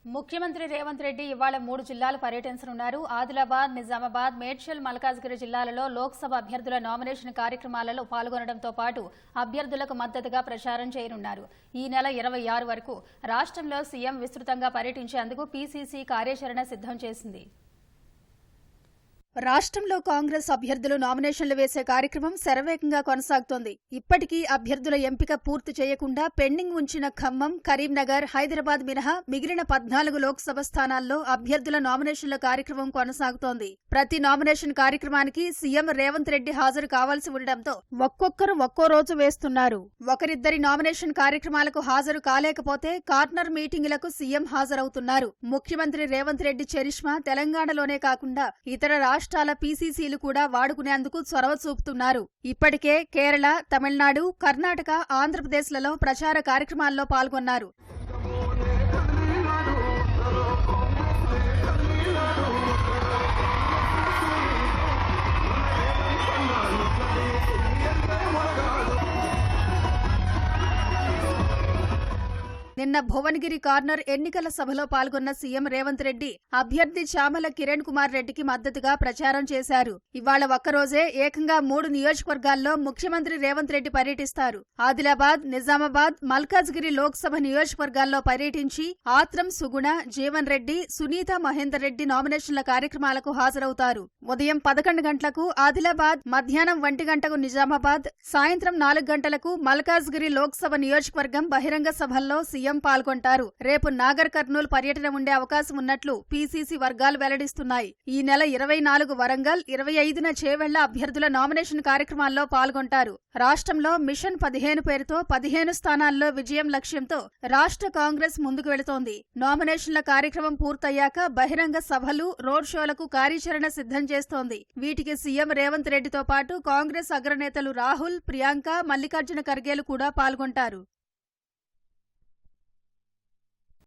ముఖ్యమంత్రి రేవంత్ రెడ్డి ఇవాళ 3 జిల్లాలు పర్యటించనున్నారు. ఆదిలాబాద్, నిజామాబాద్, మేడ్చల్, మల్కాజ్గిరి జిల్లాలలో లోక్సభ అభ్యర్థుల నామినేషన్ కార్యక్రమాలలో పాల్గొనడంతో పాటు అభ్యర్థులకు మద్దతుగా ప్రచారం చేయనున్నారు. ఈ నెల 26 వరకు రాష్ట్రంలో సీఎం విస్తృతంగా పర్యటించేందుకు పీసీసీ కార్యాచరణ సిద్ధం చేసింది. రాష్ట్రంలో కాంగ్రెస్ అభ్యర్థులు నామినేషన్లు వేసే కార్యక్రమం శరవేగంగా కొనసాగుతోంది. ఇప్పటికీ అభ్యర్థుల ఎంపిక పూర్తి చేయకుండా పెండింగ్ ఉంచిన ఖమ్మం, కరీంనగర్, హైదరాబాద్ మినహా మిగిలిన 14 లోక్సభ స్థానాల్లో అభ్యర్థుల నామినేషన్ల కార్యక్రమం కొనసాగుతోంది. ప్రతి నామినేషన్ కార్యక్రమానికి సీఎం రేవంత్ రెడ్డి హాజరు కావాల్సి ఉండడంతో ఒక్కొక్కరు ఒక్కో రోజు వేస్తున్నారు. ఒకరిద్దరి నామినేషన్ కార్యక్రమాలకు హాజరు కాలేకపోతే కార్నర్ మీటింగులకు సీఎం హాజరవుతున్నారు. ముఖ్యమంత్రి రేవంత్ రెడ్డి చరిష్మా తెలంగాణలోనే కాకుండా ఇతర రాష్ట్రాల పీసీసీలు కూడా వాడుకునేందుకు చొరవ చూపుతున్నారు. ఇప్పటికే కేరళ, తమిళనాడు, కర్ణాటక, ఆంధ్రప్రదేశ్లలో ప్రచార కార్యక్రమాల్లో పాల్గొన్నారు. నిన్న భువనగిరి కార్నర్ ఎన్నికల సభలో పాల్గొన్న సీఎం రేవంత్ రెడ్డి అభ్యర్థి చామల కిరణ్ కుమార్ రెడ్డికి మద్దతుగా ప్రచారం చేశారు. ఇవాళ ఒక్కరోజే ఏకంగా 3 నియోజకవర్గాల్లో ముఖ్యమంత్రి రేవంత్ రెడ్డి పర్యటిస్తారు. ఆదిలాబాద్, నిజామాబాద్, మల్కాజ్గిరి లోక్సభ నియోజకవర్గాల్లో పర్యటించి ఆత్రం సుగుణ, జీవన్ రెడ్డి, సునీత మహేందర్ రెడ్డి నామినేషన్ల కార్యక్రమాలకు హాజరవుతారు. ఉదయం 11 గంటలకు ఆదిలాబాద్, మధ్యాహ్నం 1 గంటకు నిజామాబాద్, సాయంత్రం 4 గంటలకు మల్కాజ్గిరి లోక్సభ నియోజకవర్గం బహిరంగ సభల్లో సీఎం పాల్గొంటారు. రేపు నాగర్ కర్నూల్ పర్యటన ఉండే అవకాశం ఉన్నట్లు పీసీసీ వర్గాలు వెల్లడిస్తున్నాయి. ఈ నెల 24 వరంగల్, 25న చేవెళ్ల అభ్యర్థుల నామినేషన్ కార్యక్రమాల్లో పాల్గొంటారు. రాష్ట్రంలో మిషన్ 15 పేరుతో 15 స్థానాల్లో విజయం లక్ష్యంతో రాష్ట్ర కాంగ్రెస్ ముందుకు వెళుతోంది. నామినేషన్ల కార్యక్రమం పూర్తయ్యాక బహిరంగ సభలు, రోడ్ షోలకు కార్యాచరణ సిద్ధం చేస్తోంది. వీటికి సీఎం రేవంత్ రెడ్డితో పాటు కాంగ్రెస్ అగ్రనేతలు రాహుల్, ప్రియాంక, మల్లికార్జున ఖర్గేలు కూడా పాల్గొంటారు.